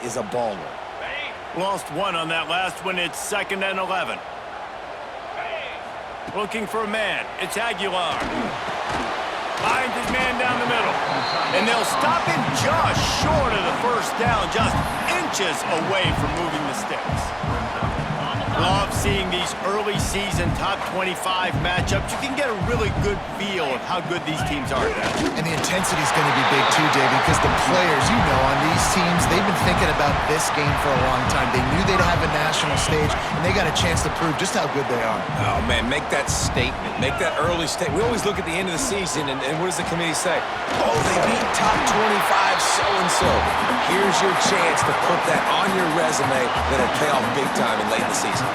is a baller. Lost one on that last one. It's 2nd and 11. Looking for a man. It's Aguilar. Finds his man down the middle. And they'll stop him just short of the first down, just inches away from moving the sticks. Love seeing these early season top 25 matchups. You can get a really good feel of how good these teams are, Dan. And the intensity is going to be big too, David, because the players, you know, on these teams, they've been thinking about this game for a long time. They knew they'd have a national stage, and they got a chance to prove just how good they are. Oh, man, make that statement. Make that early statement. We always look at the end of the season, and what does the committee say? Oh, they beat top 25 so-and-so. Here's your chance to put that on your resume that'll pay off big time in late in the season.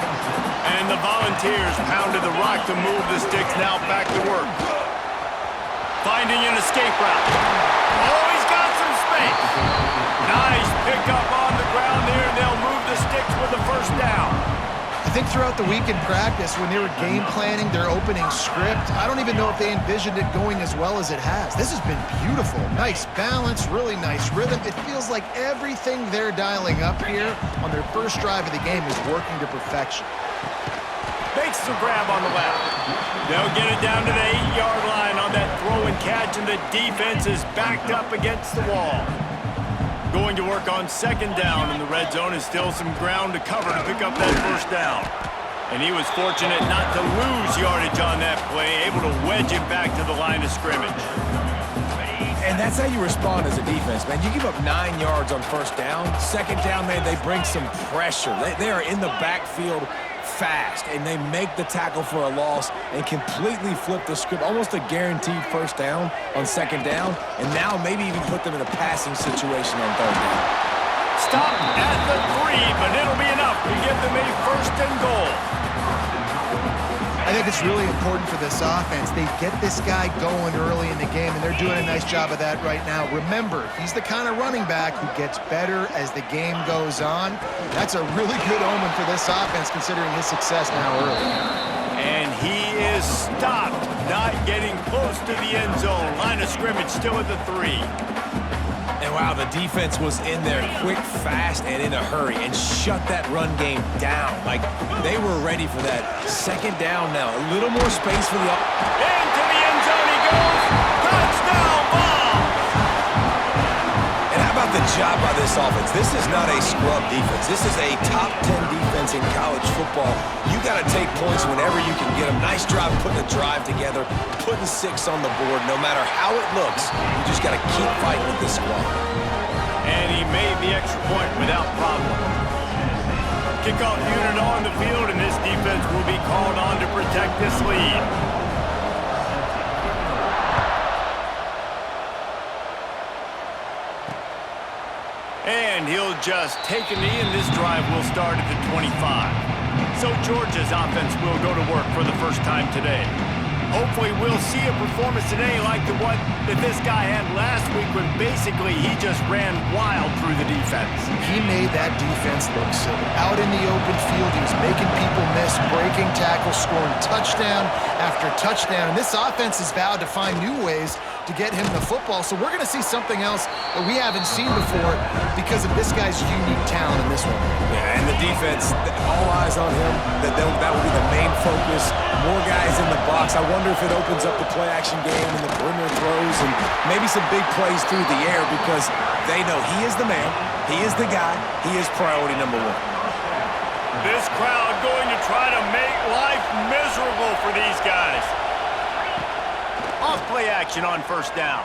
And the Volunteers pounded the rock to move the sticks, now back to work. Finding an escape route. Oh, he's got some space. Nice pickup on the ground there, and they'll move the sticks with the first down. I think throughout the week in practice, when they were game planning their opening script, I don't even know if they envisioned it going as well as it has. This has been beautiful. Nice balance, really nice rhythm. It feels like everything they're dialing up here on their first drive of the game is working to perfection. Makes the grab on the left. They'll get it down to the 8-yard line on that throw and catch, and the defense is backed up against the wall. Going to work on 2nd down, and the red zone is still some ground to cover to pick up that first down. And he was fortunate not to lose yardage on that play, able to wedge it back to the line of scrimmage. And that's how you respond as a defense, man. You give up 9 yards on first down. 2nd down, man, they bring some pressure. They are in the backfield fast, and they make the tackle for a loss and completely flip the script. Almost a guaranteed first down on 2nd down, and now maybe even put them in a passing situation on 3rd down. Stop at the 3, but it'll be enough to give them a 1st and goal. I think it's really important for this offense. They get this guy going early in the game, and they're doing a nice job of that right now. Remember, he's the kind of running back who gets better as the game goes on. That's a really good omen for this offense, considering his success now early. And he is stopped, not getting close to the end zone. Line of scrimmage still at the 3. And wow, the defense was in there quick, fast, and in a hurry and shut that run game down. Like, they were ready for that 2nd down now. A little more space for the... Into the end zone he goes! Touchdown ball! And how about the job by this offense? This is not a scrub defense. This is a top 10 defense in college football. You got to take points whenever you can get them. Nice job putting a drive together, putting 6 on the board. No matter how it looks, you just got to keep fighting with this squad. And he made the extra point without problem. Kickoff unit on the field, and this defense will be called on to protect this lead. And he'll just take a knee, and this drive will start at the 25. So Georgia's offense will go to work for the first time today. Hopefully we'll see a performance today like the one that this guy had last week when basically he just ran wild through the defense. He made that defense look silly. Out in the open field, he was making people miss, breaking tackles, scoring touchdown after touchdown. And this offense has vowed to find new ways to get him the football. So we're going to see something else that we haven't seen before because of this guy's unique talent in this one. Yeah, and the defense, all eyes on him. That will be the main focus. More guys in the box. I wonder if it opens up the play-action game and the perimeter throws and maybe some big plays through the air because they know he is the man, he is the guy, he is priority number 1. This crowd going to try to make life miserable for these guys. Off play action on 1st down.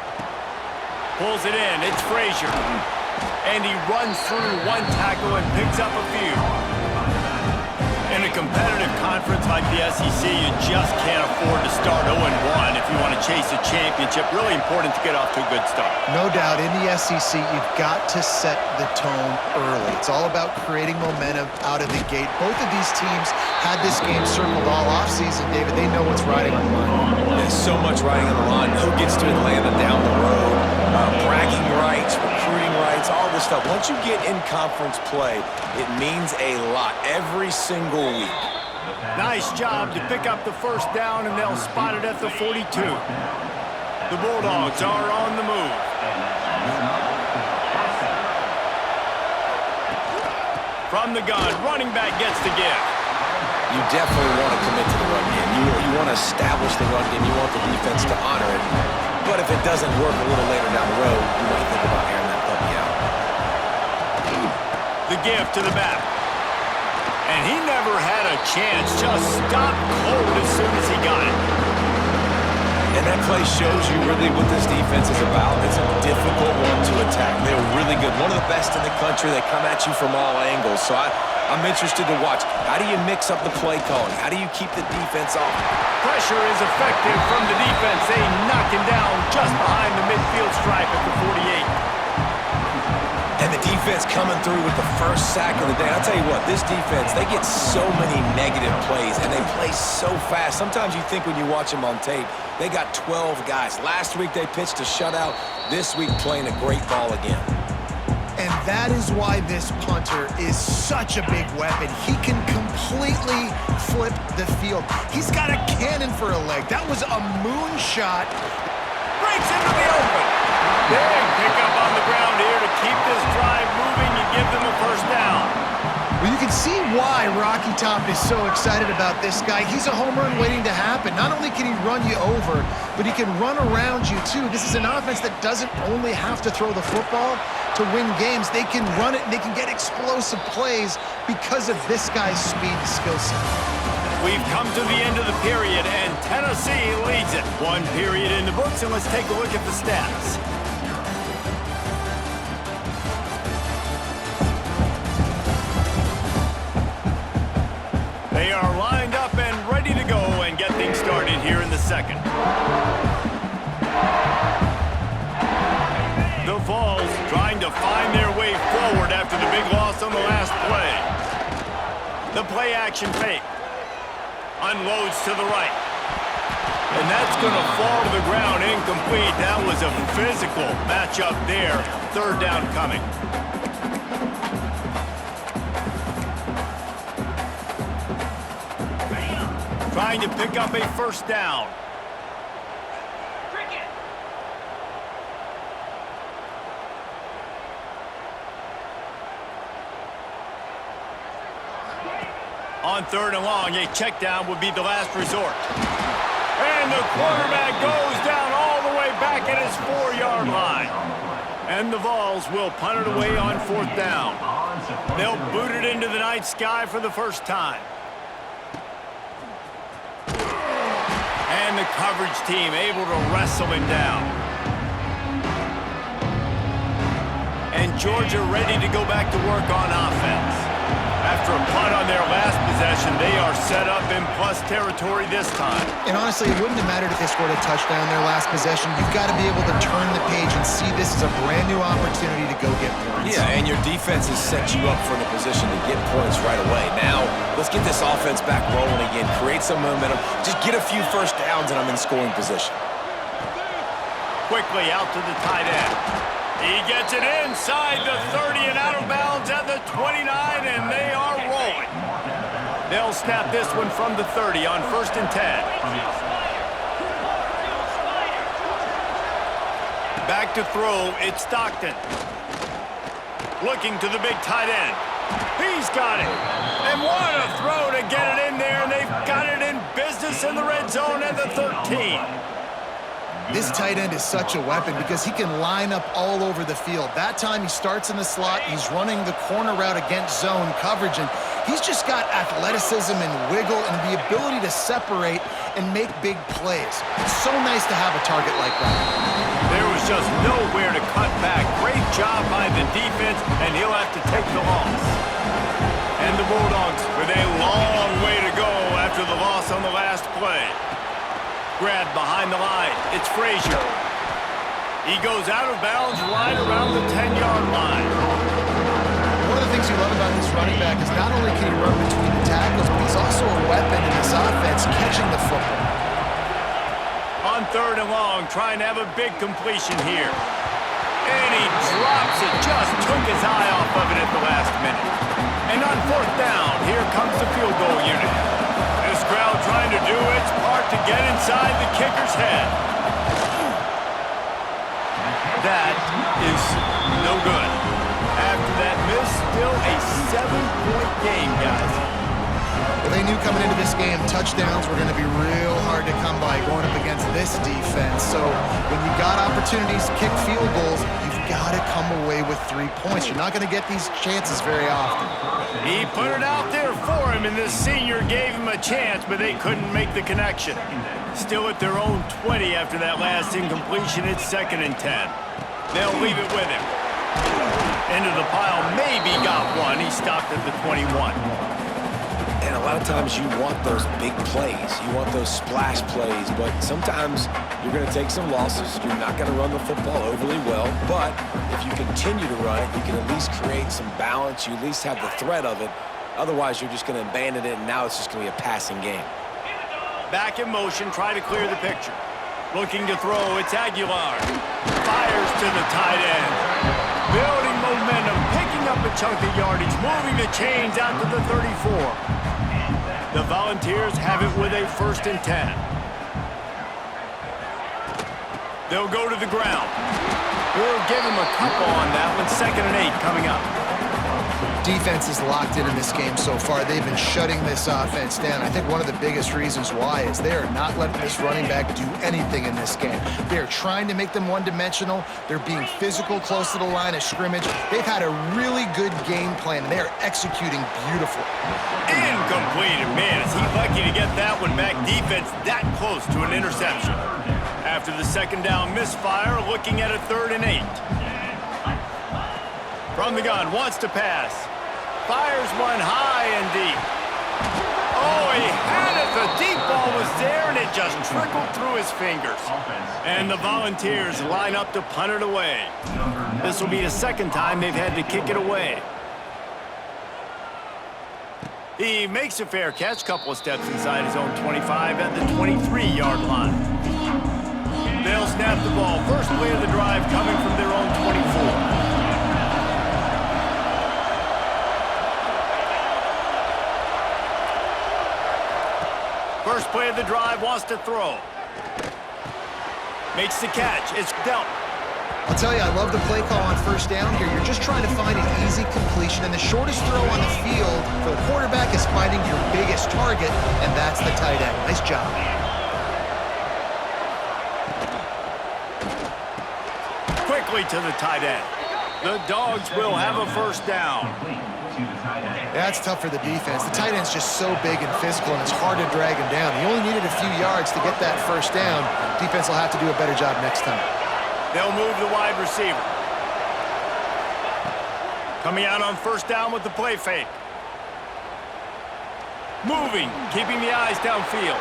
Pulls it in. It's Frazier. And he runs through 1 tackle and picks up a few. In a competitive conference like the SEC, you just can't afford to start 0-1 if you want to chase a championship. Really important to get off to a good start. No doubt, in the SEC, you've got to set the tone early. It's all about creating momentum out of the gate. Both of these teams had this game circled all offseason, David. They know what's riding on the line. There's so much riding on the line. Who gets to Atlanta down the road? Bragging rights, recruiting rights, all this stuff. Once you get in conference play, it means a lot every single week. Nice job to pick up the first down, and they'll spot it at the 42. The Bulldogs are on the move. From the gun, running back gets the give. You definitely want to commit to the run game. You want to establish the run game. You want the defense to honor it. But if it doesn't work a little later down the road, you might think about airing that puppy out. The give to the back. And he never had a chance. Just stopped cold as soon as he got it. And that play shows you really what this defense is about. It's a difficult one to attack. They're really good. One of the best in the country. They come at you from all angles. So I'm interested to watch. How do you mix up the play calling? How do you keep the defense off? Pressure is effective from the defense. They knock him down just behind the midfield stripe at the 48. And the defense coming through with the first sack of the day. I'll tell you what, this defense, they get so many negative plays, and they play so fast. Sometimes you think when you watch them on tape, they got 12 guys. Last week they pitched a shutout. This week playing a great ball again. And that is why this punter is such a big weapon. He can completely flip the field. He's got a cannon for a leg. That was a moonshot. Breaks into the open. Big pickup on the ground here to keep this drive moving and give them a first down. Well, you can see why Rocky Top is so excited about this guy. He's a home run waiting to happen. Not only can he run you over, but he can run around you too. This is an offense that doesn't only have to throw the football to win games. They can run it and they can get explosive plays because of this guy's speed and skill set. We've come to the end of the period, and Tennessee leads it. One period in the books, and let's take a look at the stats. They are lined up and ready to go and get things started here in the second. The Vols trying to find their way forward after the big loss on the last play. The play action fake. Unloads to the right. And that's going to fall to the ground incomplete. That was a physical matchup there. Third down coming. Trying to pick up a first down. On third and long, a check down would be the last resort. And the quarterback goes down all the way back at his 4-yard line. And the Vols will punt it away on fourth down. They'll boot it into the night sky for the first time. And the coverage team able to wrestle him down. And Georgia ready to go back to work on offense. After a punt on their last possession, they are set up in plus territory this time. And honestly, it wouldn't have mattered if they scored a touchdown their last possession. You've got to be able to turn the page and see this as a brand new opportunity to go get points. Yeah, and your defense has set you up for the position to get points right away. Now, let's get this offense back rolling again, create some momentum, just get a few first downs, and I'm in scoring position. Quickly out to the tight end. He gets it inside the 30 and out of bounds at the 29, and they are rolling. They'll snap this one from the 30 on 1st and 10. Back to throw, it's Stockton. Looking to the big tight end. He's got it. And what a throw to get it in there, and they've got it in business in the red zone at the 13. This tight end is such a weapon because he can line up all over the field. That time he starts in the slot, he's running the corner route against zone coverage, and he's just got athleticism and wiggle and the ability to separate and make big plays. It's so nice to have a target like that. There was just nowhere to cut back. Great job by the defense, and he'll have to take the loss. And the Bulldogs with a long way to go after the loss on the last play. Grab behind the line. It's Frazier. He goes out of bounds right around the 10-yard line. One of the things you love about this running back is not only can he run between the tackles, but he's also a weapon in this offense, catching the football. On third and long, trying to have a big completion here. And he drops it, just took his eye off of it at the last minute. And on fourth down, here comes the field goal unit. This crowd trying to do its part to get inside the kicker's head. That is no good. After that miss, still a 7-point game, guys. Well, they knew coming into this game touchdowns were going to be real hard to come by going up against this defense. So when you got opportunities to kick field goals, you've got to come away with 3 points. You're not going to get these chances very often. He put it out there for him, and this senior gave him a chance, but they couldn't make the connection. Still at their own 20 after that last incompletion. It's 2nd and 10. They'll leave it with him. Into the pile, maybe got one. He stopped at the 21. And a lot of times you want those big plays. You want those splash plays, but sometimes you're going to take some losses. You're not going to run the football overly well, but if you continue to run it, you can at least create some balance. You at least have the threat of it. Otherwise, you're just going to abandon it, and now it's just going to be a passing game. Back in motion, try to clear the picture. Looking to throw, it's Aguilar. Fires to the tight end. Building momentum, picking up a chunk of yardage, moving the chains out to the 34. The Volunteers have it with a 1st and 10. They'll go to the ground. We'll give him a couple on that one. 2nd and 8 coming up. Defense is locked in this game so far. They've been shutting this offense down. I think one of the biggest reasons why is they are not letting this running back do anything in this game. They're trying to make them one-dimensional. They're being physical close to the line of scrimmage. They've had a really good game plan, and they are executing beautifully. Incomplete. Man, is he lucky to get that one back. Defense that close to an interception. After the 2nd down misfire, looking at a 3rd and 8. From the gun, wants to pass. Fires one high and deep. Oh, he had it. The deep ball was there, and it just trickled through his fingers. And the Volunteers line up to punt it away. This will be the 2nd time they've had to kick it away. He makes a fair catch, couple of steps inside his own 25 at the 23-yard line. They'll snap the ball. First play of the drive coming from their own 24. First play of the drive, wants to throw. Makes the catch. It's dealt. I'll tell you, I love the play call on 1st down here. You're just trying to find an easy completion, and the shortest throw on the field for the quarterback is finding your biggest target, and that's the tight end. Nice job. Quickly to the tight end. The Dogs will have a 1st down. Yeah, it's tough for the defense. The tight end's just so big and physical, and it's hard to drag him down. He only needed a few yards to get that 1st down. Defense will have to do a better job next time. They'll move the wide receiver. Coming out on 1st down with the play fake. Moving, keeping the eyes downfield.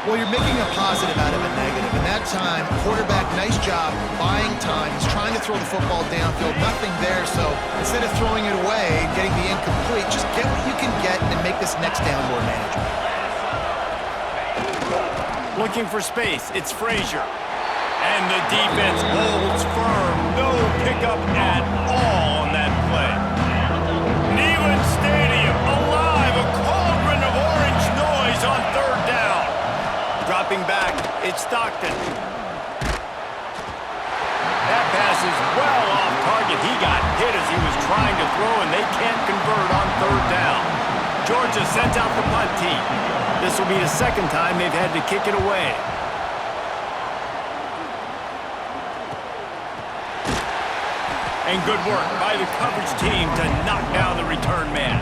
Well, you're making a positive out of a negative. And that time, quarterback, nice job, buying time. He's trying to throw the football downfield. Nothing there, so instead of throwing it away and getting the incomplete, just get what you can get and make this next down more manageable. Looking for space, it's Frazier. And the defense holds firm. No pickup at all on that play. Neyland Stadium, alive, a cauldron of orange noise on 3rd down. Dropping back, it's Stockton. That pass is well off target. He got hit as he was trying to throw, and they can't convert on 3rd down. Georgia sends out the punt team. This will be the 2nd time they've had to kick it away. And good work by the coverage team to knock down the return man.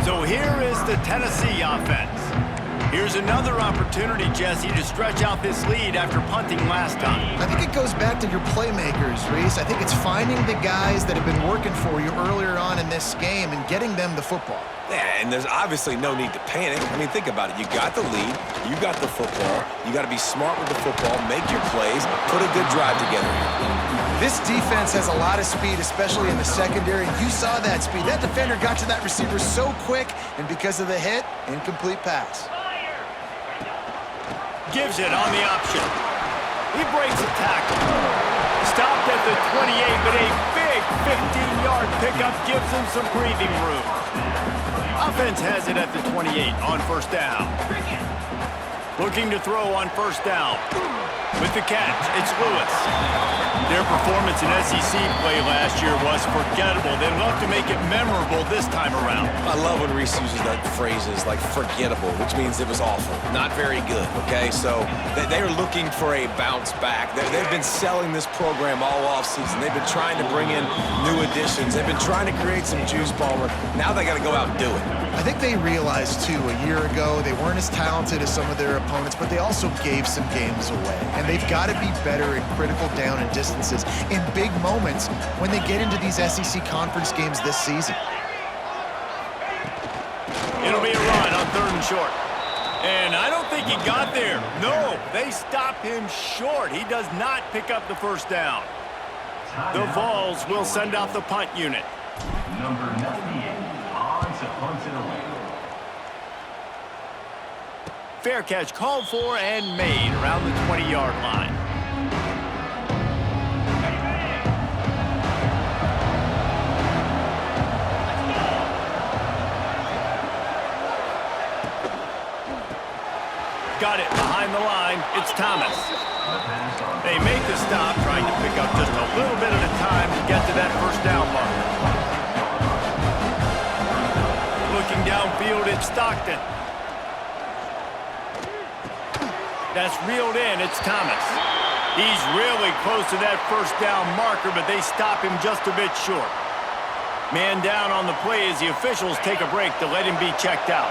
So here is the Tennessee offense. Here's another opportunity, Jesse, to stretch out this lead after punting last time. I think it goes back to your playmakers, Reese. I think it's finding the guys that have been working for you earlier on in this game and getting them the football. Yeah, and there's obviously no need to panic. I mean, think about it. You got the lead. You got the football. You got to be smart with the football, make your plays, put a good drive together. This defense has a lot of speed, especially in the secondary. You saw that speed. That defender got to that receiver so quick, and because of the hit, incomplete pass. Gives it on the option. He breaks a tackle. Stopped at the 28, but a big 15-yard pickup gives him some breathing room. Offense has it at the 28 on 1st down. Looking to throw on 1st down. With the catch, it's Lewis. Their performance in SEC play last year was forgettable. They'd love to make it memorable this time around. I love when Reese uses that phrases like forgettable, which means it was awful, not very good, okay? So they're looking for a bounce back. They've been selling this program all offseason. They've been trying to bring in new additions. They've been trying to create some juice, Palmer. Now they got to go out and do it. I think they realized, too, a year ago, they weren't as talented as some of their opponents, but they also gave some games away. And they've got to be better in critical down and distances in big moments when they get into these SEC conference games this season. It'll be a run on 3rd and short. And I don't think he got there. No, they stopped him short. He does not pick up the first down. The Vols will send out the punt unit. Number 98, on to punt it away. Fair catch called for and made around the 20-yard line. Got it behind the line. It's Thomas. They make the stop, trying to pick up just a little bit at a time to get to that first down marker. Looking downfield, it's Stockton. That's reeled in. It's Thomas. He's really close to that first down marker, but they stop him just a bit short. Man down on the play as the officials take a break to let him be checked out.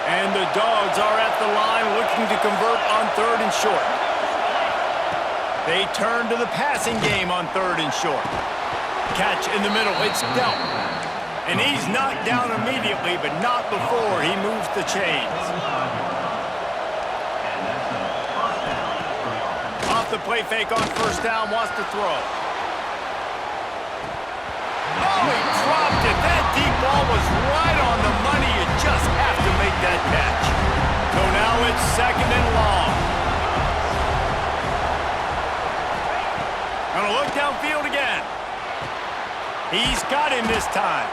And the Dogs are at the line looking to convert on 3rd and short. They turn to the passing game on 3rd and short. Catch in the middle. It's dealt. And he's knocked down immediately, but not before he moves the chains. Off the play fake on first down, wants to throw. Oh, he dropped it. That deep ball was right on the money. You just have to make that catch. So now it's 2nd and long. Gonna look downfield again. He's got him this time.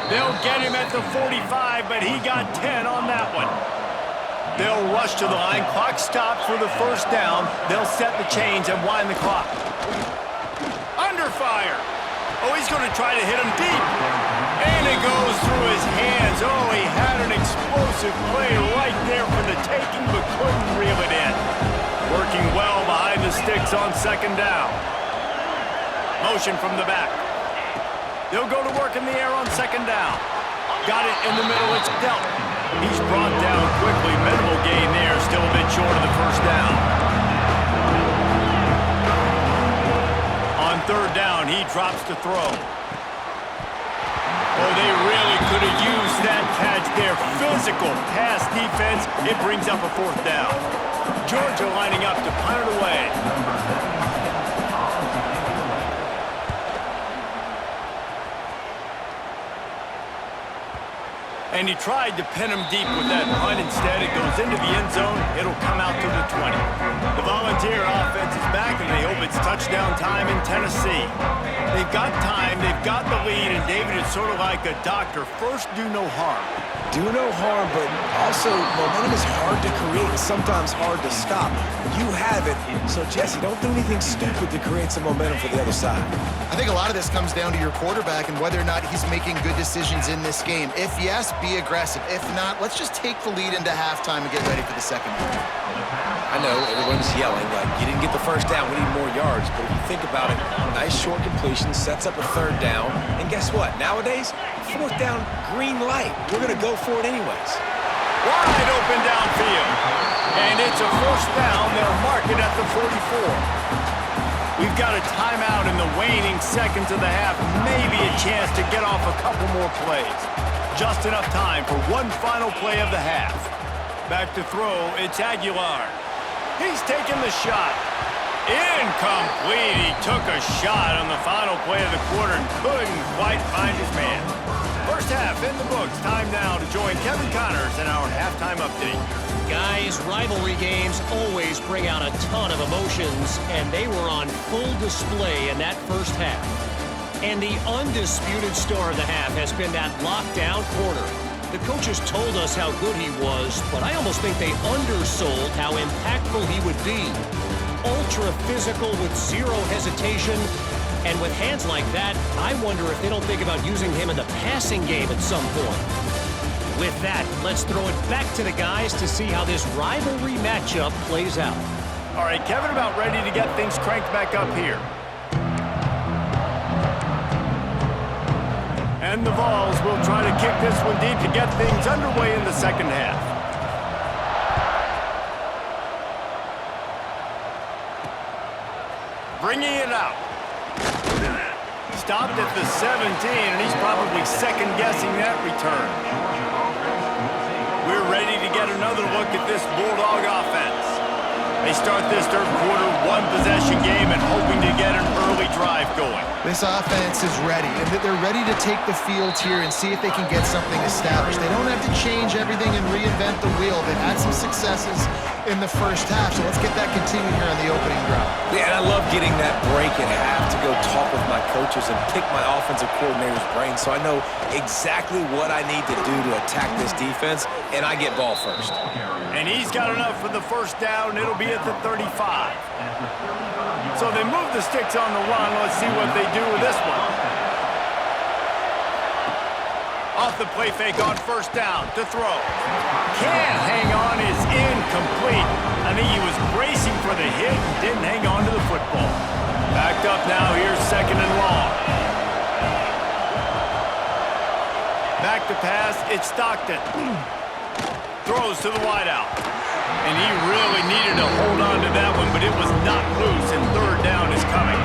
They'll get him at the 45, but he got 10 on that one. They'll rush to the line. Clock stopped for the first down. They'll set the chains and wind the clock. Under fire. Oh, he's going to try to hit him deep. And it goes through his hands. Oh, he had an explosive play right there for the taking, but couldn't reel it in. Working well behind the sticks on 2nd down. Motion from the back. They'll go to work in the air on 2nd down. Got it in the middle. It's dealt. He's brought down quickly. Minimal gain there. Still a bit short of the first down. On 3rd down, he drops to throw. Oh, they really could have used that catch there. Physical pass defense. It brings up a 4th down. Georgia lining up to punt it away. And he tried to pin him deep with that punt. Instead, it goes into the end zone. It'll come out to the 20. The Volunteer offense is back, and they hope it's touchdown time in Tennessee. They've got time. They've got the lead, and David is sort of like a doctor. First, do no harm. Do no harm, but also momentum is hard to create and sometimes hard to stop. You have it, so Jesse, don't do anything stupid to create some momentum for the other side. I think a lot of this comes down to your quarterback and whether or not he's making good decisions in this game. If yes, be aggressive. If not, let's just take the lead into halftime and get ready for the second half. I know everyone's yelling, like, you didn't get the first down, we need more yards. But if you think about it, nice short completion, sets up a 3rd down. And guess what? Nowadays, 4th down, green light. We're going to go for it anyways. Wide open downfield. And it's a 1st down. They'll mark it at the 44. We've got a timeout in the waning seconds of the half. Maybe a chance to get off a couple more plays. Just enough time for one final play of the half. Back to throw, it's Aguilar. He's taking the shot. Incomplete. He took a shot on the final play of the quarter and couldn't quite find his man. First half in the books. Time now to join Kevin Connors in our halftime update. Guys, rivalry games always bring out a ton of emotions, and they were on full display in that first half. And the undisputed star of the half has been that lockdown corner. The coaches told us how good he was, but I almost think they undersold how impactful he would be. ultra physical with zero hesitation. And with hands like that, I wonder if they don't think about using him in the passing game at some point. With that, let's throw it back to the guys to see how this rivalry matchup plays out. All right, Kevin about ready to get things cranked back up here. And the Vols will try to kick this one deep to get things underway in the second half. Bringing it out. Stopped at the 17, and he's probably second-guessing that return. We're ready to get another look at this Bulldog offense. They start this third quarter one-possession game and hoping to get an early drive going. This offense is ready, and they're ready to take the field here and see if they can get something established. They don't have to change everything and reinvent the wheel. They've had some successes in the first half, so let's get that continued here on the opening drive. Yeah, and I love getting that break at half to go talk with my coaches and pick my offensive coordinator's brain so I know exactly what I need to do to attack this defense, and I get ball first. And he's got enough for the first down. It'll be at the 35. So they move the sticks on the run. Let's see what they do with this one. Off the play fake on first down to throw. Can't hang on, is incomplete. I think he was bracing for the hit and didn't hang on to the football. Backed up now, here's second and long. Back to pass, it's Stockton. Throws to the wideout. And he really needed to hold on to that one, but it was not loose, and third down is coming.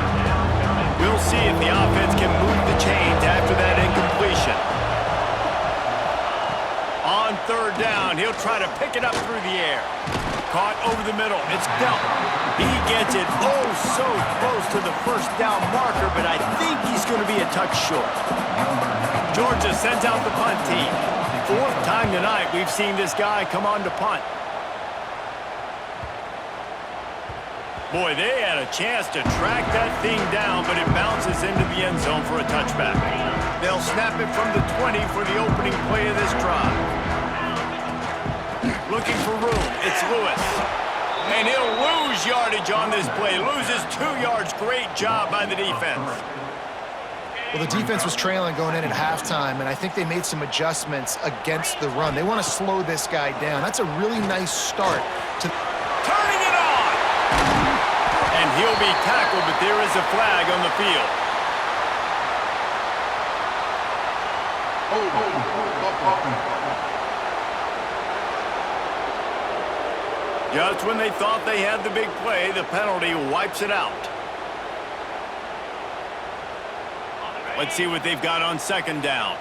We'll see if the offense can move the chains after that incompletion. On third down, he'll try to pick it up through the air. Caught over the middle. It's Delp. He gets it oh so close to the first down marker, but I think he's going to be a touch short. Georgia sends out the punt team. Fourth time tonight we've seen this guy come on to punt. Boy, they had a chance to track that thing down, but it bounces into the end zone for a touchback. They'll snap it from the 20 for the opening play of this drive. Looking for room, it's Lewis. And he'll lose yardage on this play. Loses 2 yards. Great job by the defense. Well, the defense was trailing going in at halftime, and I think they made some adjustments against the run. They want to slow this guy down. That's a really nice start to... Turning it on! And he'll be tackled, but there is a flag on the field. Just when they thought they had the big play, the penalty wipes it out. Let's see what they've got on second down.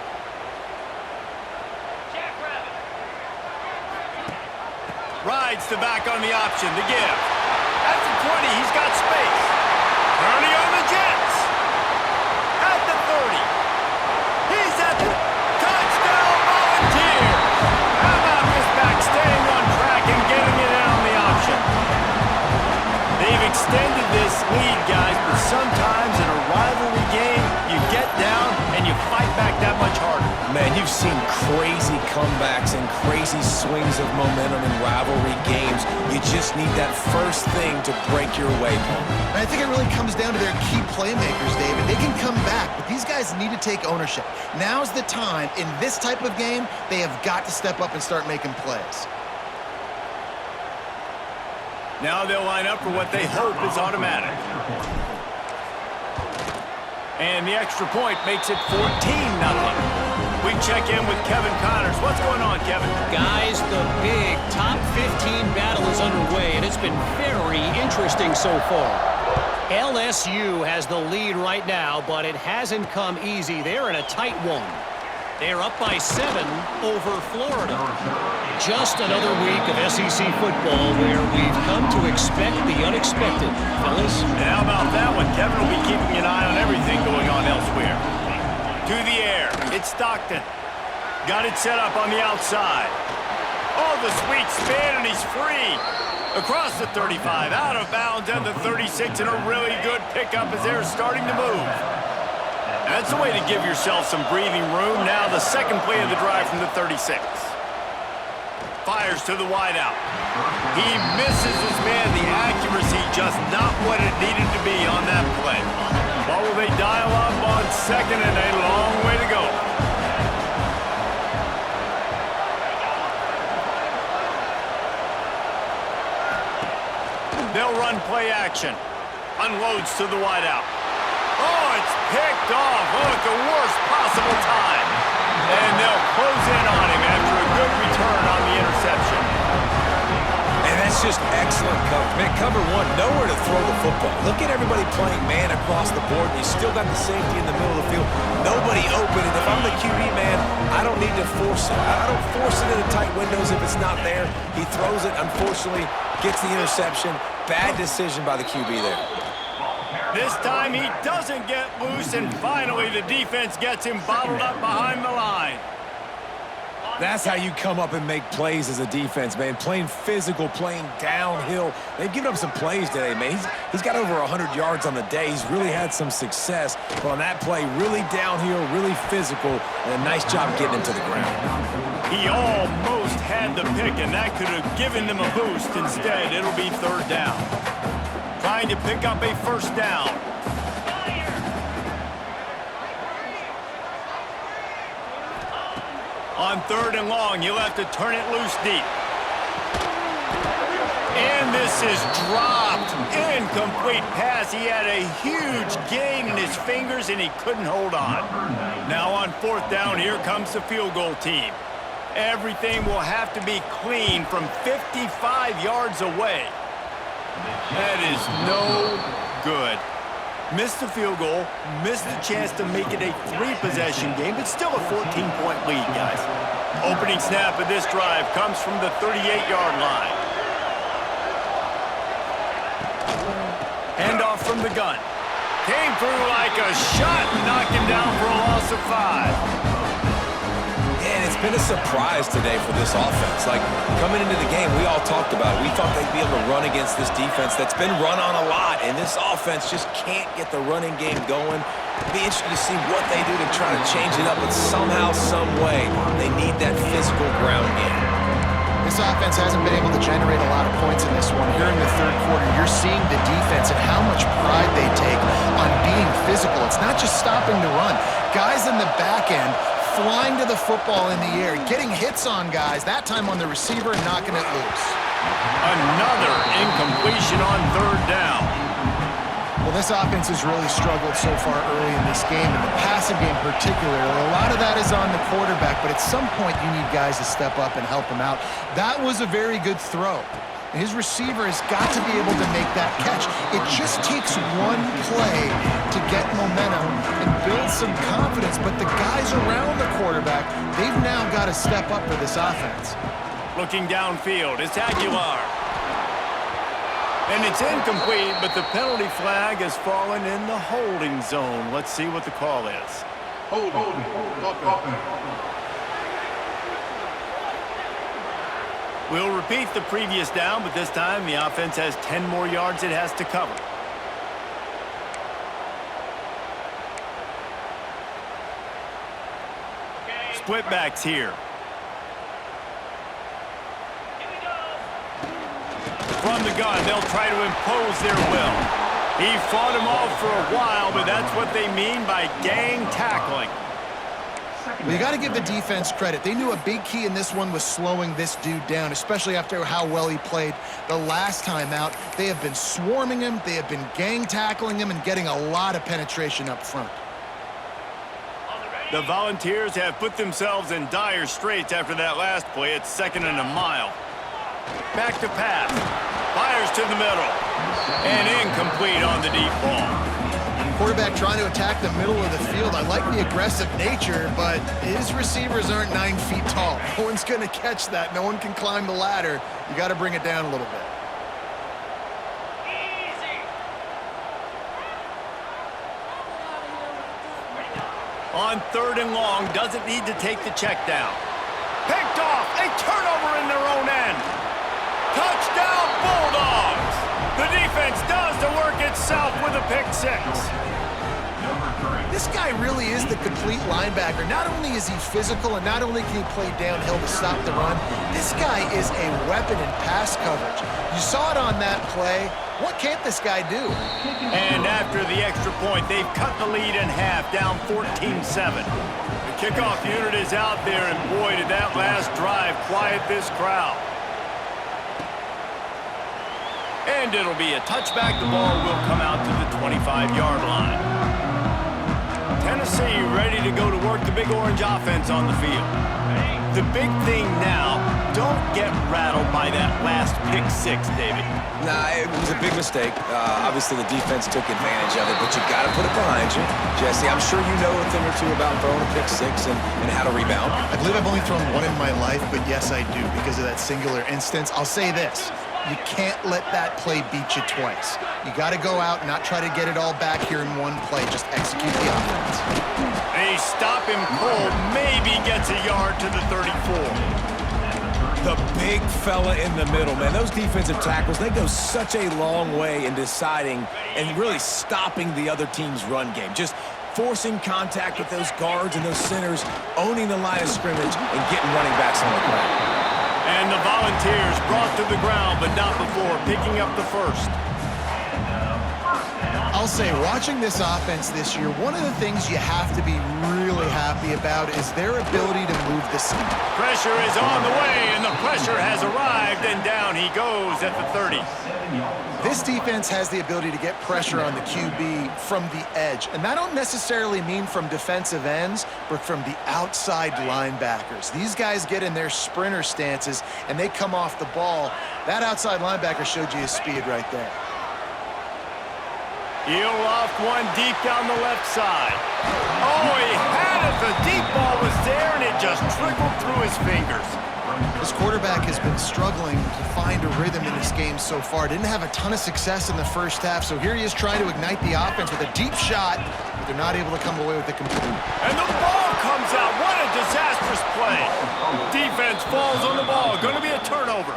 Rides the back on the option, the give. At the 20, he's got space. Early on the Jets. At the 30. He's at the touchdown Volunteers. How about this back staying on track and getting it in on the option? They've extended this lead, guys, but sometimes in a rivalry game, you get down and you fight back that much harder. Man, you've seen crazy comebacks and crazy swings of momentum in rivalry games. You just need that first thing to break your way, Paul. And I think it really comes down to their key playmakers, David. They can come back, but these guys need to take ownership. Now's the time. In this type of game, they have got to step up and start making plays. Now they'll line up for what they hope is automatic. And the extra point makes it 14-0. We check in with Kevin Connors. What's going on, Kevin? Guys, the big top 15 battle is underway, and it's been very interesting so far. LSU has the lead right now, but it hasn't come easy. They're in a tight one. They're up by 7 over Florida. Just another week of SEC football where we've come to expect the unexpected. Fellas? And how about that one? Kevin will be keeping an eye on everything going on elsewhere. To the air. It's Stockton. Got it set up on the outside. Oh, the sweet spin, and he's free. Across the 35, out of bounds, and the 36, and a really good pickup as they're starting to move. That's the way to give yourself some breathing room. Now the second play of the drive from the 36. Fires to the wideout. He misses his man. The accuracy just not what it needed to be on that play. What will they dial up on second and a long way to go? They'll run play action. Unloads to the wideout. Oh, it's picked off. Oh, at the worst possible time. And they'll close in on him after a good return on the interception. And that's just excellent coverage. Man, cover one, nowhere to throw the football. Look at everybody playing man across the board. You still got the safety in the middle of the field. Nobody open. And if I'm the QB, man, I don't need to force it. I don't force it into tight windows if it's not there. He throws it, unfortunately, gets the interception. Bad decision by the QB there. This time he doesn't get loose, and finally the defense gets him bottled up behind the line. That's how you come up and make plays as a defense, man. Playing physical, playing downhill. They've given up some plays today, man. He's got over 100 yards on the day. He's really had some success. But on that play, really downhill, really physical, and a nice job getting him to the ground. He almost had the pick, and that could have given them a boost. Instead, it'll be third down. Trying to pick up a first down. On third and long, you'll have to turn it loose deep. And this is dropped. Incomplete pass. He had a huge gain in his fingers, and he couldn't hold on. Now on fourth down, here comes the field goal team. Everything will have to be clean from 55 yards away. That is no good. Missed the field goal, missed the chance to make it a three-possession game, but still a 14-point lead, guys. Opening snap of this drive comes from the 38-yard line. Handoff from the gun. Came through like a shot and knocked him down for a loss of 5. And it's been a surprise today for this offense. Like, coming into the game, we all talked about it. We thought they'd be able to run against this defense that's been run on a lot, and this offense just can't get the running game going. Be interested to see what they do to try to change it up, but somehow, some way, they need that physical ground game. This offense hasn't been able to generate a lot of points in this one. Here in the third quarter, you're seeing the defense and how much pride they take on being physical. It's not just stopping to run. Guys in the back end flying to the football in the air, getting hits on guys, that time on the receiver and knocking it loose. Another incompletion on third down. Well, this offense has really struggled so far early in this game, and the passing game particularly. A lot of that is on the quarterback, but at some point you need guys to step up and help him out. That was a very good throw. His receiver has got to be able to make that catch. It just takes one play to get momentum and build some confidence, but the guys around the quarterback, they've now got to step up for this offense. Looking downfield, it's Aguilar. And it's incomplete, but the penalty flag has fallen in the holding zone. Let's see what the call is. Holding. We'll repeat the previous down, but this time the offense has 10 more yards it has to cover. Split backs here. From the gun, they'll try to impose their will. He fought him off for a while, but that's what they mean by gang tackling. Well, you got to give the defense credit. They knew a big key in this one was slowing this dude down, especially after how well he played the last time out. They have been swarming him. They have been gang tackling him and getting a lot of penetration up front. The Volunteers have put themselves in dire straits after that last play. It's 2nd and a mile. Back to pass. Fires to the middle. And incomplete on the deep ball. Quarterback trying to attack the middle of the field. I like the aggressive nature, but his receivers aren't 9 feet tall. No one's going to catch that. No one can climb the ladder. You got to bring it down a little bit. On 3rd and long, doesn't need to take the check down. Picked off, a turnover in their own end. Touchdown, Bulldogs! The defense does the work itself with a pick 6. This guy really is the complete linebacker. Not only is he physical and not only can he play downhill to stop the run, this guy is a weapon in pass coverage. You saw it on that play. What can't this guy do? And after the extra point, they've cut the lead in half, down 14-7. The kickoff unit is out there, and boy, did that last drive quiet this crowd. And it'll be a touchback. The ball will come out to the 25-yard line. Tennessee ready to go to work the Big Orange offense on the field. The big thing now, don't get rattled by that last pick six, David. Nah, it was a big mistake. Obviously, the defense took advantage of it, but you got to put it behind you. Jesse, I'm sure you know a thing or two about throwing a pick six and how to rebound. I believe I've only thrown one in my life, but yes, I do because of that singular instance. I'll say this. You can't let that play beat you twice. You got to go out and not try to get it all back here in one play. Just execute the offense. They stop him cold, maybe gets a yard to the 34. The big fella in the middle, man. Those defensive tackles, they go such a long way in deciding and really stopping the other team's run game. Just forcing contact with those guards and those centers, owning the line of scrimmage, and getting running backs on the ground. And the Volunteers brought to the ground, but not before picking up the first. I'll say, watching this offense this year, one of the things you have to be really happy about is their ability to move the snap. Pressure is on the way, and the pressure has arrived, and down he goes at the 30. This defense has the ability to get pressure on the QB from the edge, and that don't necessarily mean from defensive ends, but from the outside linebackers. These guys get in their sprinter stances, and they come off the ball. That outside linebacker showed you his speed right there. He'll loft one deep down the left side. Oh, he had it. The deep ball was there, and it just trickled through his fingers. This quarterback has been struggling to find a rhythm in this game so far. Didn't have a ton of success in the first half, so here he is trying to ignite the offense with a deep shot, but they're not able to come away with it completely. And the ball comes out. What a disastrous play. Defense falls on the ball. Going to be a turnover.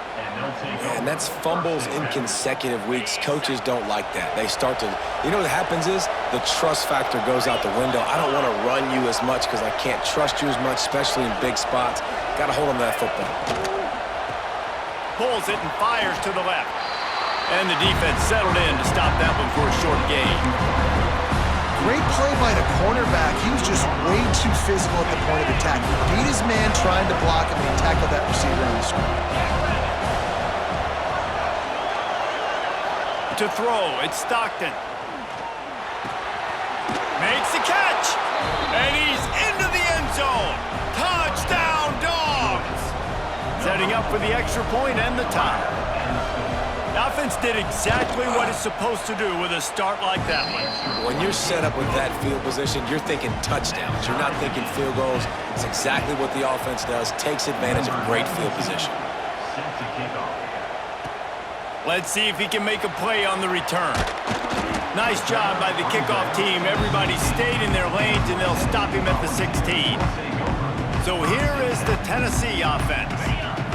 And that's fumbles in consecutive weeks. Coaches don't like that. They start to, you know what happens is the trust factor goes out the window. I don't want to run you as much because I can't trust you as much, especially in big spots. Got to hold on to that football. Pulls it and fires to the left. And the defense settled in to stop that one for a short gain. Great play by the cornerback. He was just way too physical at the point of attack. He beat his man trying to block him, and he tackled that receiver on the screen. To throw, it's Stockton. Makes the catch, and he's into the end zone. Touchdown, Dogs! Setting up for the extra point and the tie. The offense did exactly what it's supposed to do with a start like that one. When you're set up with that field position, you're thinking touchdowns. You're not thinking field goals. It's exactly what the offense does. Takes advantage of great field position. Let's see if he can make a play on the return. Nice job by the kickoff team. Everybody stayed in their lanes, and they'll stop him at the 16. So here is the Tennessee offense.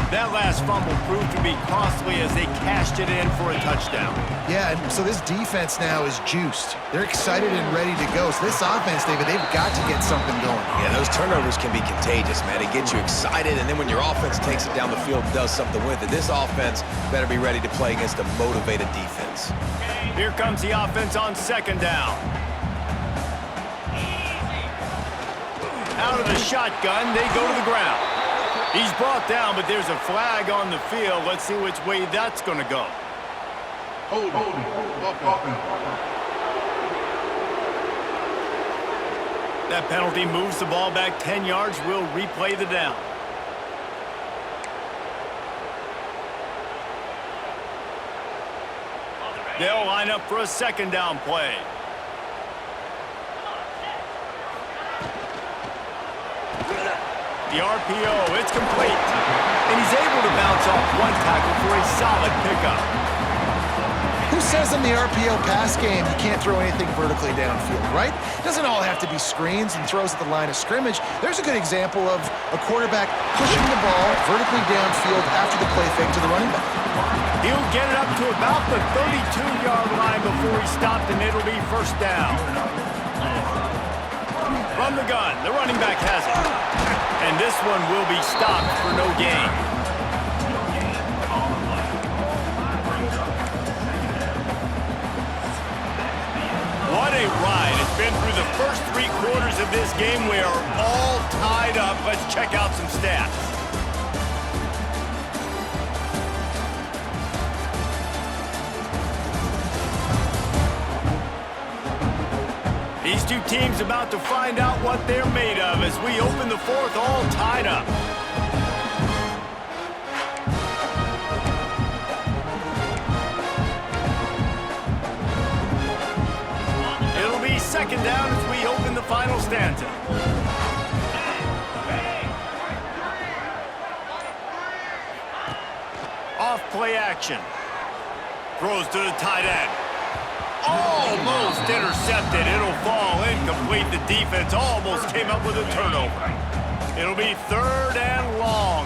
That last fumble proved to be costly as they cashed it in for a touchdown. Yeah, and so this defense now is juiced. They're excited and ready to go. So this offense, David, they've got to get something going. Yeah, those turnovers can be contagious, man. It gets you excited, and then when your offense takes it down the field and does something with it, this offense better be ready to play against a motivated defense. Here comes the offense on second down. Out of the shotgun, they go to the ground. He's brought down, but there's a flag on the field. Let's see which way that's going to go. That penalty moves the ball back 10 yards. We'll replay the down. They'll line up for a second down play. The RPO, it's complete. And he's able to bounce off one tackle for a solid pickup. Who says in the RPO pass game you can't throw anything vertically downfield, right? It doesn't all have to be screens and throws at the line of scrimmage. There's a good example of a quarterback pushing the ball vertically downfield after the play fake to the running back. He'll get it up to about the 32-yard line before he's stopped, and it'll be first down. From the gun, the running back has it. And this one will be stopped for no gain. What a ride. It's been through the first 3 quarters of this game. We are all tied up. Let's check out some stats. These two teams about to find out what they're made of as we open the 4th all tied up. It'll be 2nd down as we open the final stanza. Off play action. Throws to the tight end. Almost intercepted. It'll fall incomplete. The defense almost came up with a turnover. It'll be 3rd and long.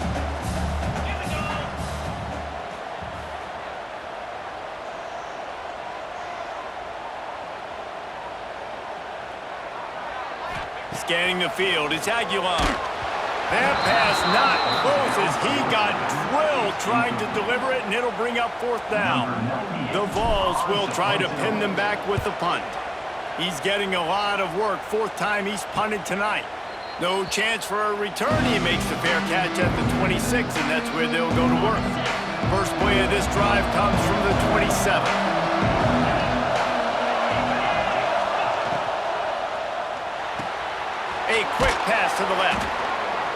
Scanning the field, it's Aguilar. That pass not close as he got drilled trying to deliver it, and it'll bring up 4th down. The Vols will try to pin them back with the punt. He's getting a lot of work. 4th time he's punted tonight. No chance for a return. He makes the fair catch at the 26, and that's where they'll go to work. First play of this drive comes from the 27. A quick pass to the left.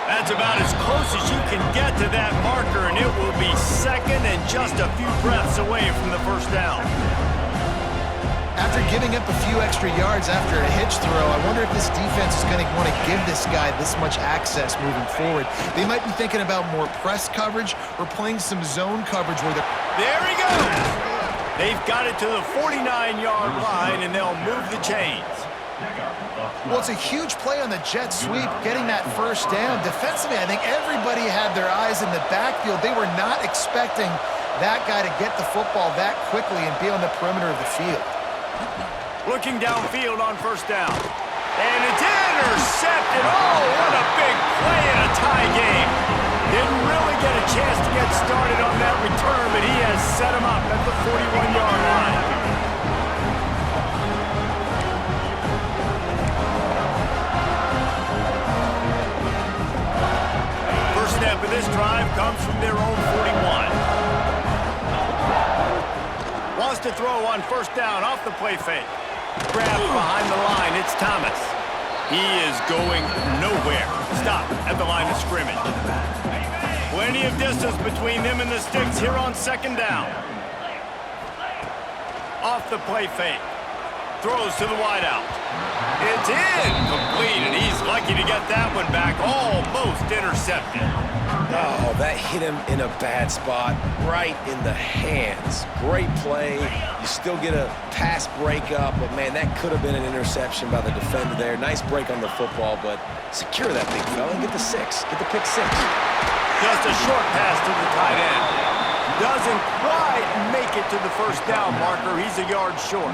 That's about as close as you can get to that marker, and it will be 2nd and just a few breaths away from the 1st down. After giving up a few extra yards after a hitch throw, I wonder if this defense is going to want to give this guy this much access moving forward. They might be thinking about more press coverage or playing some zone coverage where they're... There he goes! They've got it to the 49-yard line, and they'll move the chains. Well, it's a huge play on the jet sweep, getting that 1st down. Defensively, I think everybody had their eyes in the backfield. They were not expecting that guy to get the football that quickly and be on the perimeter of the field. Looking downfield on 1st down. And it's intercepted. Oh, what a big play in a tie game. Didn't really get a chance to get started on that return, but he has set him up at the 41-yard line. Snap of this drive comes from their own 41. Wants to throw on 1st down off the play fake. Grab behind the line, it's Thomas. He is going nowhere. Stop at the line of scrimmage. Plenty of distance between them and the sticks here on 2nd down. Off the play fake. Throws to the wideout. It's incomplete, and he's lucky to get that one back. Almost intercepted. Oh, that hit him in a bad spot, right in the hands. Great play. You still get a pass breakup, but, man, that could have been an interception by the defender there. Nice break on the football, but secure that big fella and get the 6. Get the pick 6. Just a short pass to the tight end. Doesn't quite make it to the 1st down marker. He's a yard short.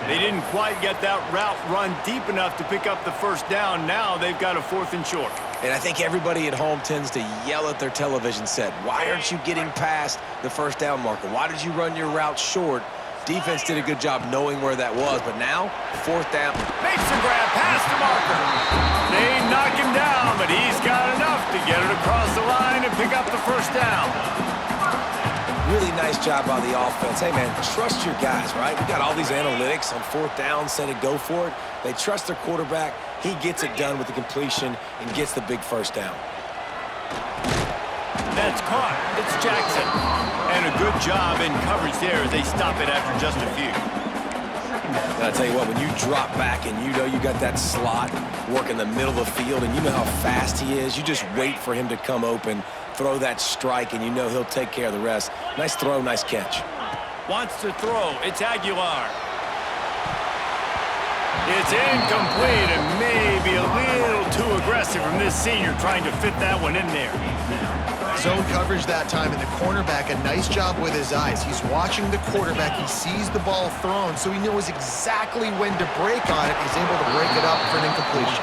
They didn't quite get that route run deep enough to pick up the 1st down. Now they've got a 4th and short. And I think everybody at home tends to yell at their television set, why aren't you getting past the 1st down marker? Why did you run your route short? Defense did a good job knowing where that was, but now, 4th down. Makes the grab past the marker. They knock him down, but he's got enough to get it across the line and pick up the 1st down. Really nice job by the offense. Hey, man, trust your guys, right? We got all these analytics on 4th down, said to go for it. They trust their quarterback. He gets it done with the completion and gets the big 1st down. That's caught. It's Jackson. And a good job in coverage there as they stop it after just a few. Gotta tell you what, when you drop back and you know you got that slot work in the middle of the field and you know how fast he is, you just wait for him to come open, throw that strike, and you know he'll take care of the rest. Nice throw, nice catch. Wants to throw. It's Aguilar. It's incomplete and maybe a little too aggressive from this senior trying to fit that one in there. zone coverage that time, and the cornerback, a nice job with his eyes. He's watching the quarterback. He sees the ball thrown, so he knows exactly when to break on it. He's able to break it up for an incompletion.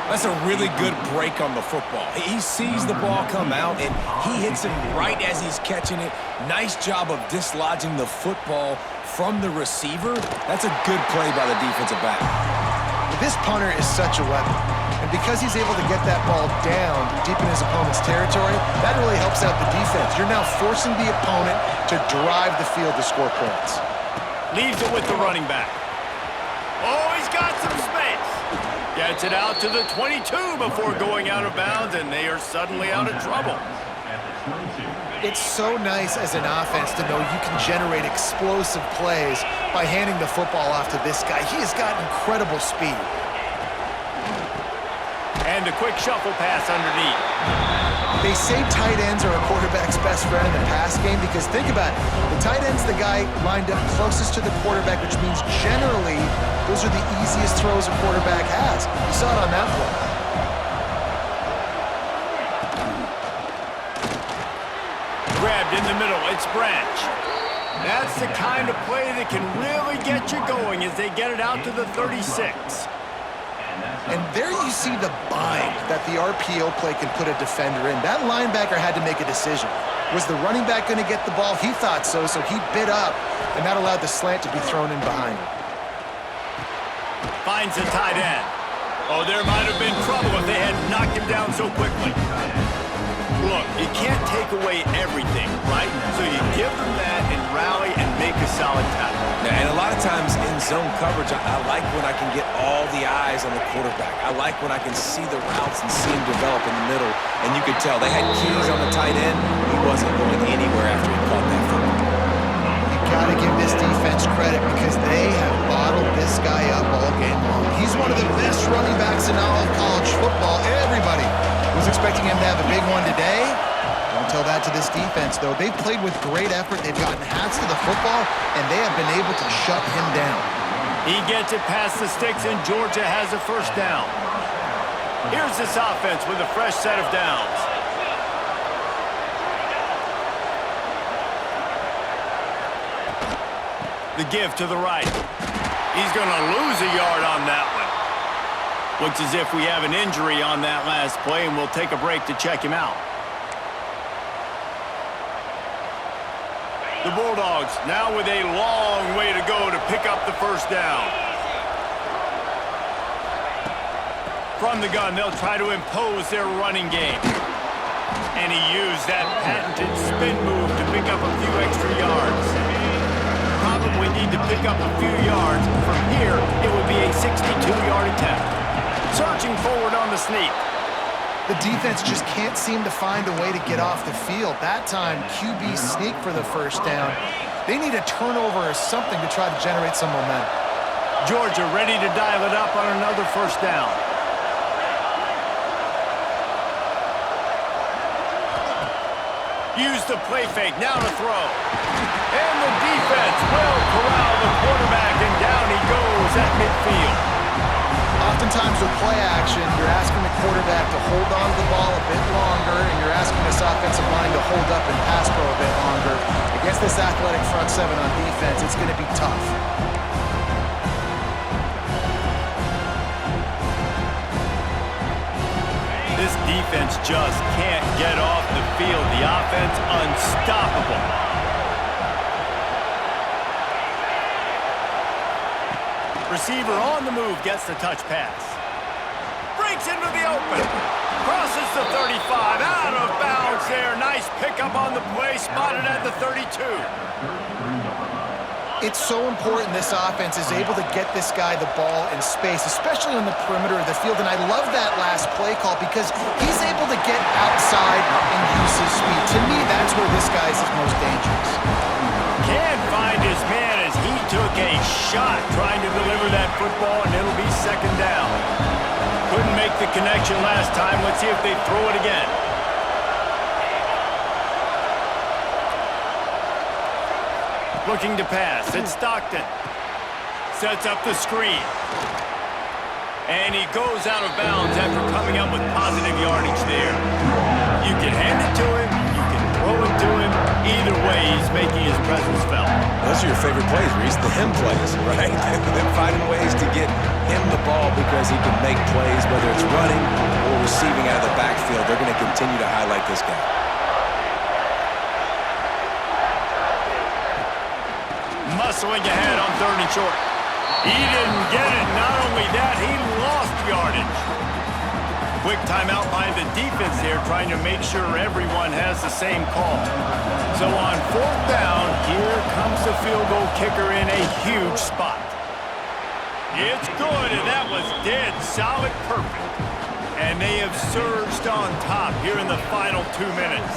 That's a really good break on the football. He sees the ball come out, and he hits him right as he's catching it. Nice job of dislodging the football from the receiver. That's a good play by the defensive back. This punter is such a weapon, and because he's able to get that ball down deep in his opponent's territory, that really helps out the defense. You're now forcing the opponent to drive the field to score points. Leaves it with the running back. Oh, he's got some space. Gets it out to the 22 before going out of bounds, and they are suddenly out of trouble. It's so nice as an offense to know you can generate explosive plays by handing the football off to this guy. He has got incredible speed. And a quick shuffle pass underneath. They say tight ends are a quarterback's best friend in the pass game because think about it. The tight end's the guy lined up closest to the quarterback, which means generally those are the easiest throws a quarterback has. You saw it on that play. Grabbed in the middle, it's Branch. That's the kind of play that can really get you going as they get it out to the 36. And there you see the bind that the RPO play can put a defender in. That linebacker had to make a decision. Was the running back going to get the ball? He thought so, so he bit up, and that allowed the slant to be thrown in behind him. Finds a tight end. Oh, there might have been trouble if they had knocked him down so quickly. Look, you can't take away everything, right? So you give them that and rally and make a solid tackle. And a lot of times in zone coverage, I like when I can get all the eyes on the quarterback. I like when I can see the routes and see him develop in the middle. And you could tell they had keys on the tight end. He wasn't going anywhere after he caught that football. You gotta give this defense credit because they have bottled this guy up all game long. He's one of the best running backs in all of college football. Everybody was expecting him to have a big one today. Don't tell that to this defense, though. They've played with great effort. They've gotten hats to the football, and they have been able to shut him down. He gets it past the sticks, and Georgia has a first down. Here's this offense with a fresh set of downs. The give to the right. He's going to lose a yard on that one. Looks as if we have an injury on that last play, and we'll take a break to check him out. The Bulldogs now with a long way to go to pick up the first down. From the gun, they'll try to impose their running game. And he used that patented spin move to pick up a few extra yards. Probably need to pick up a few yards. From here, it would be a 62-yard attempt. Searching forward on the sneak. The defense just can't seem to find a way to get off the field. That time, QB sneak for the first down. They need a turnover or something to try to generate some momentum. Georgia ready to dial it up on another first down. Use the play fake, now to throw. And the defense will corral the quarterback, and down he goes at midfield. Oftentimes with play action, you're asking the quarterback to hold on to the ball a bit longer, and you're asking this offensive line to hold up and pass pro a bit longer. Against this athletic front seven on defense, it's going to be tough. This defense just can't get off the field. The offense unstoppable. Receiver on the move, gets the touch pass. Breaks into the open. Crosses the 35, out of bounds there. Nice pickup on the play, spotted at the 32. It's so important this offense is able to get this guy the ball in space, especially on the perimeter of the field. And I love that last play call because he's able to get outside and use his speed. To me, that's where this guy is most dangerous. Can't find his man as he took a shot trying to deliver that football, and it'll be second down. Couldn't make the connection last time. Let's see if they throw it again. Looking to pass. It's Stockton. Sets up the screen. And he goes out of bounds after coming up with positive yardage there. You can hand it to him. Either way, he's making his presence felt. Those are your favorite plays, Reese, the him plays, right? Them finding ways to get him the ball because he can make plays, whether it's running or receiving out of the backfield. They're going to continue to highlight this guy. Muscling ahead on 3rd and short. He didn't get it. Not only that, he lost yardage. Quick timeout by the defense here, trying to make sure everyone has the same call. So on 4th down, here comes the field goal kicker in a huge spot. It's good, and that was dead solid perfect. And they have surged on top here in the final 2 minutes.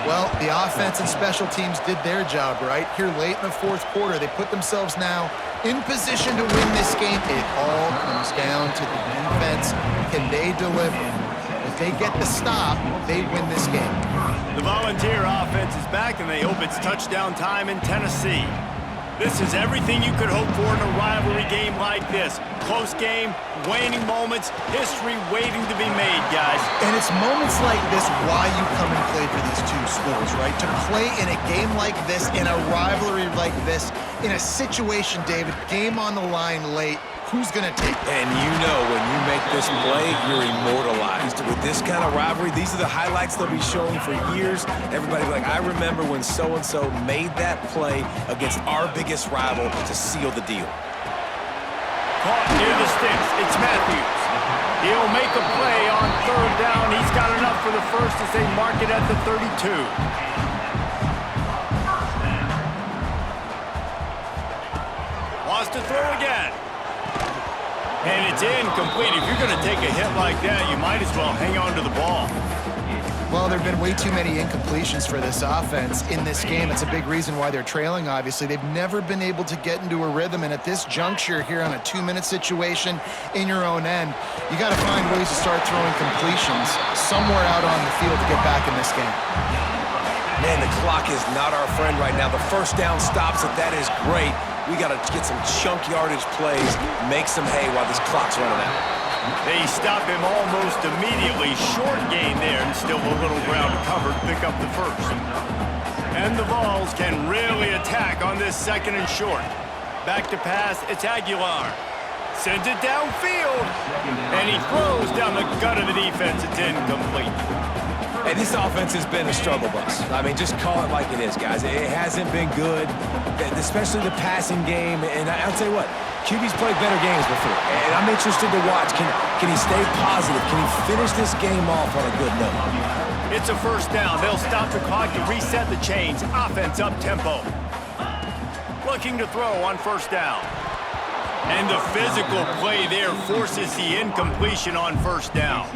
Well, the offense and special teams did their job, right? Here late in the 4th quarter, they put themselves now in position to win this game. It all comes down to the defense. Can they deliver? If they get the stop, they win this game. The Volunteer offense is back, and they hope it's touchdown time in Tennessee. This is everything you could hope for in a rivalry game like this. Close game, waning moments, history waiting to be made, guys. And it's moments like this why you come and play for these two schools, right? To play in a game like this, in a rivalry like this, in a situation, David, game on the line late, who's going to take it? And you know when you make this play, you're immortalized. With this kind of rivalry, these are the highlights they'll be showing for years. Everybody be like, I remember when so-and-so made that play against our biggest rival to seal the deal. Caught near the sticks. It's Matthews. He'll make a play on 3rd down. He's got enough for the first as they mark it at the 32. Wants to throw again. And it's incomplete. If you're going to take a hit like that, you might as well hang on to the ball. Well, there have been way too many incompletions for this offense in this game. It's a big reason why they're trailing, obviously. They've never been able to get into a rhythm, and at this juncture here on a 2-minute situation in your own end, you got to find ways to start throwing completions somewhere out on the field to get back in this game. Man, the clock is not our friend right now. The 1st down stops it. That is great. We got to get some chunk yardage plays, make some hay while this clock's running out. They stop him almost immediately. Short gain there, and still a little ground covered to pick up the first. And the Vols can really attack on this 2nd and short. Back to pass, it's Aguilar. Sends it downfield, and he throws down the gut of the defense. It's incomplete. Hey, this offense has been a struggle bus. I mean, just call it like it is, guys. It hasn't been good, especially the passing game. And I'll tell you what, QB's played better games before, and I'm interested to watch. Can he stay positive? Can he finish this game off on a good note? It's a 1st down. They'll stop the clock to reset the chains. Offense up tempo. Looking to throw on 1st down. And the physical play there forces the incompletion on 1st down.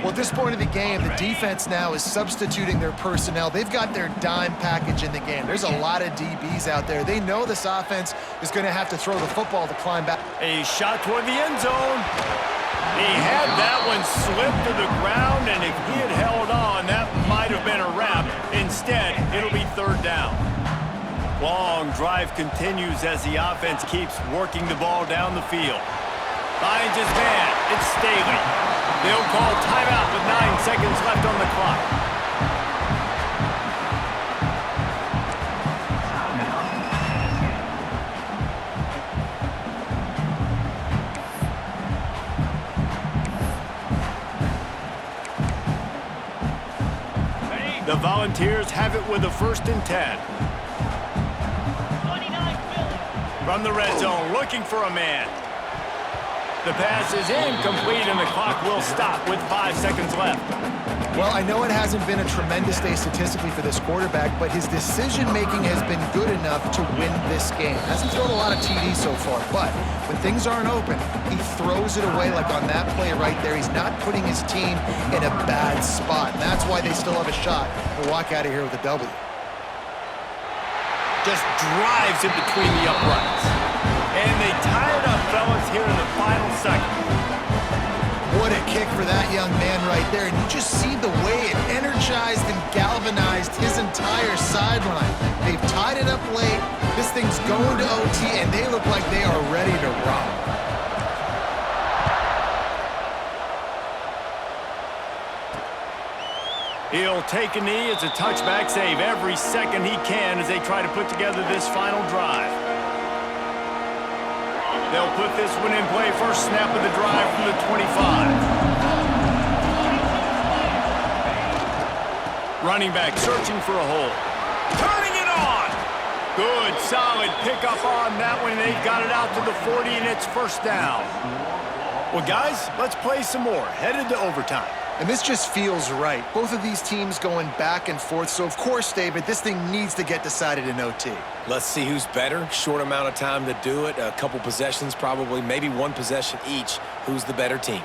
Well, at this point of the game, the defense now is substituting their personnel. They've got their dime package in the game. There's a lot of DBs out there. They know this offense is going to have to throw the football to climb back. A shot toward the end zone. He had that one slip to the ground, and if he had held on, that might have been a wrap. Instead, it'll be 3rd down. Long drive continues as the offense keeps working the ball down the field. Finds his man. It's Staley. They'll call timeout with 9 seconds left on the clock. The Volunteers have it with a 1st and 10. From the red zone, looking for a man. The pass is incomplete, and the clock will stop with 5 seconds left. Well, I know it hasn't been a tremendous day statistically for this quarterback, but his decision-making has been good enough to win this game. Hasn't thrown a lot of TDs so far, but when things aren't open, he throws it away like on that play right there. He's not putting his team in a bad spot. And that's why they still have a shot to walk out of here with a W. Just drives it between the uprights. And they tie it up, fellas, here in the final second. What a kick for that young man right there. And you just see the way it energized and galvanized his entire sideline. They've tied it up late. This thing's going to OT, and they look like they are ready to rock. He'll take a knee. It's a touchback save every second he can as they try to put together this final drive. They'll put this one in play. First snap of the drive from the 25. Running back searching for a hole. Turning it on. Good, solid pickup on that one. They've got it out to the 40, and it's first down. Well, guys, let's play some more. Headed to overtime. And this just feels right. Both of these teams going back and forth. So, of course, David, this thing needs to get decided in OT. Let's see who's better. Short amount of time to do it. A couple possessions probably, maybe one possession each. Who's the better team?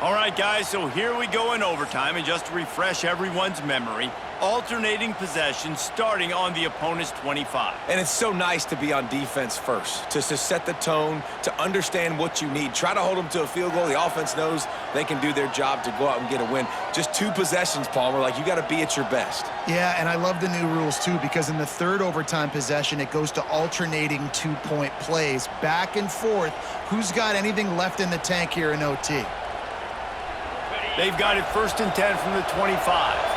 All right, guys, so here we go in overtime. And just to refresh everyone's memory, alternating possessions starting on the opponent's 25. And it's so nice to be on defense first, to set the tone, to understand what you need. Try to hold them to a field goal. The offense knows they can do their job to go out and get a win. Just 2 possessions, Palmer. Like, you got to be at your best. Yeah, and I love the new rules, too, because in the third overtime possession, it goes to alternating 2-point plays. Back and forth. Who's got anything left in the tank here in OT? They've got it 1st and 10 from the 25.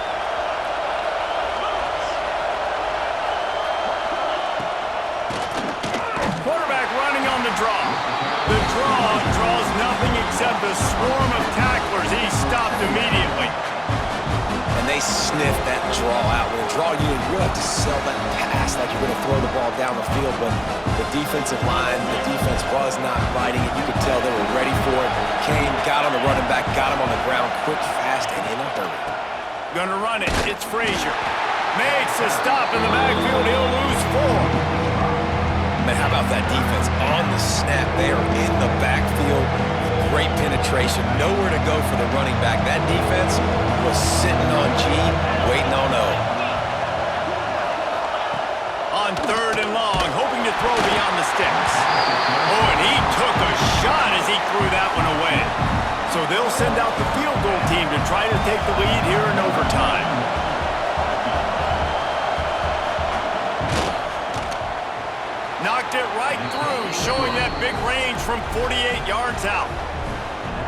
The draw draws nothing except a swarm of tacklers. He's stopped immediately. And they sniff that draw out. With a draw, you really have to sell that pass like you're going to throw the ball down the field. But the defensive line, the defense was not biting it. You could tell they were ready for it. Kane got on the running back, got him on the ground quick, fast, and in a hurry. Gonna run it. It's Frazier. Makes a stop in the backfield. He'll lose 4. Man, how about that defense? On the snap, they are in the backfield. Great penetration. Nowhere to go for the running back. That defense was sitting on G, waiting on O. On 3rd and long, hoping to throw beyond the sticks. Oh, and he took a shot as he threw that one away. So they'll send out the field goal team to try to take the lead here in overtime. Knocked it right through, showing that big range from 48 yards out.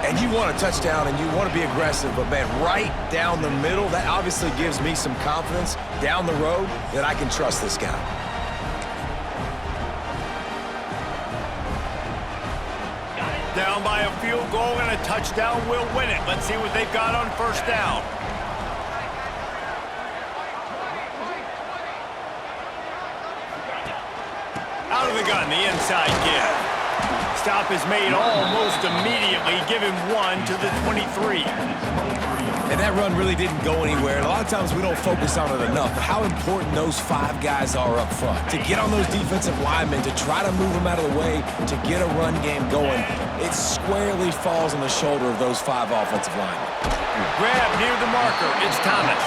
And you want a touchdown and you want to be aggressive, but man, right down the middle, that obviously gives me some confidence down the road that I can trust this guy. Down by a field goal and a touchdown will win it. Let's see what they've got on 1st down. Out of the gun, the inside give. Stop is made almost immediately. Give him 1 to the 23. And that run really didn't go anywhere. And a lot of times we don't focus on it enough. But how important those 5 guys are up front. To get on those defensive linemen, to try to move them out of the way, to get a run game going, it squarely falls on the shoulder of those 5 offensive linemen. Grab near the marker. It's Thomas.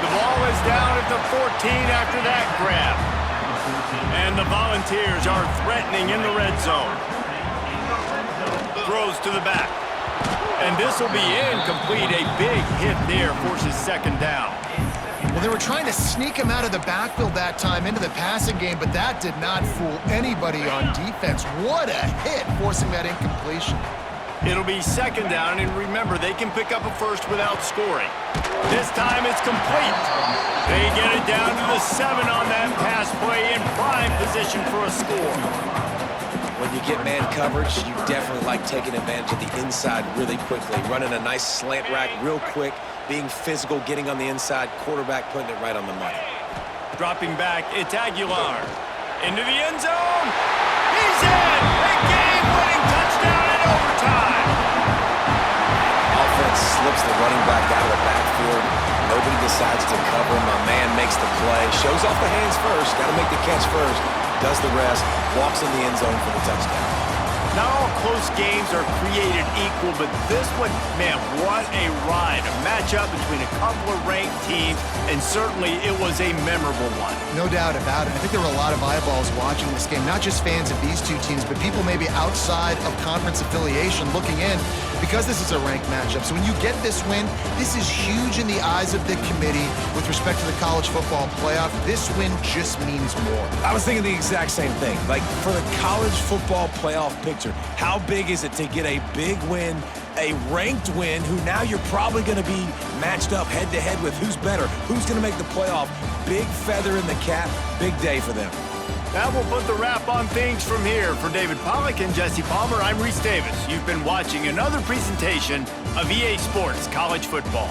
The ball is down at the 14 after that grab. And the Volunteers are threatening in the red zone. Throws to the back. And this will be incomplete. A big hit there forces 2nd down. Well, they were trying to sneak him out of the backfield that time into the passing game, but that did not fool anybody on defense. What a hit, forcing that incompletion. It'll be 2nd down, and remember, they can pick up a first without scoring. This time it's complete. They get it down to the 7 on that pass play in prime position for a score. When you get man coverage, you definitely like taking advantage of the inside really quickly. Running a nice slant rack real quick, being physical, getting on the inside, quarterback putting it right on the money. Dropping back, it's Aguilar. Into the end zone. He's in! A game-winning touchdown in overtime. Offense slips the running back out of the backfield. Nobody decides to cover him. My man makes the play. Shows off the hands first. Got to make the catch first. Does the rest. Walks in the end zone for the touchdown. Not all close games are created equal, but this one, man, what a ride. A matchup between a couple of ranked teams, and certainly it was a memorable one. No doubt about it. I think there were a lot of eyeballs watching this game, not just fans of these 2 teams, but people maybe outside of conference affiliation looking in because this is a ranked matchup. So when you get this win, this is huge in the eyes of the committee with respect to the college football playoff. This win just means more. I was thinking the exact same thing. Like, for the college football playoff picture, Spencer. How big is it to get a big win, a ranked win, who now you're probably going to be matched up head-to-head with who's better, who's going to make the playoff. Big feather in the cap, big day for them. That will put the wrap on things from here. For David Pollack and Jesse Palmer, I'm Reese Davis. You've been watching another presentation of EA Sports College Football.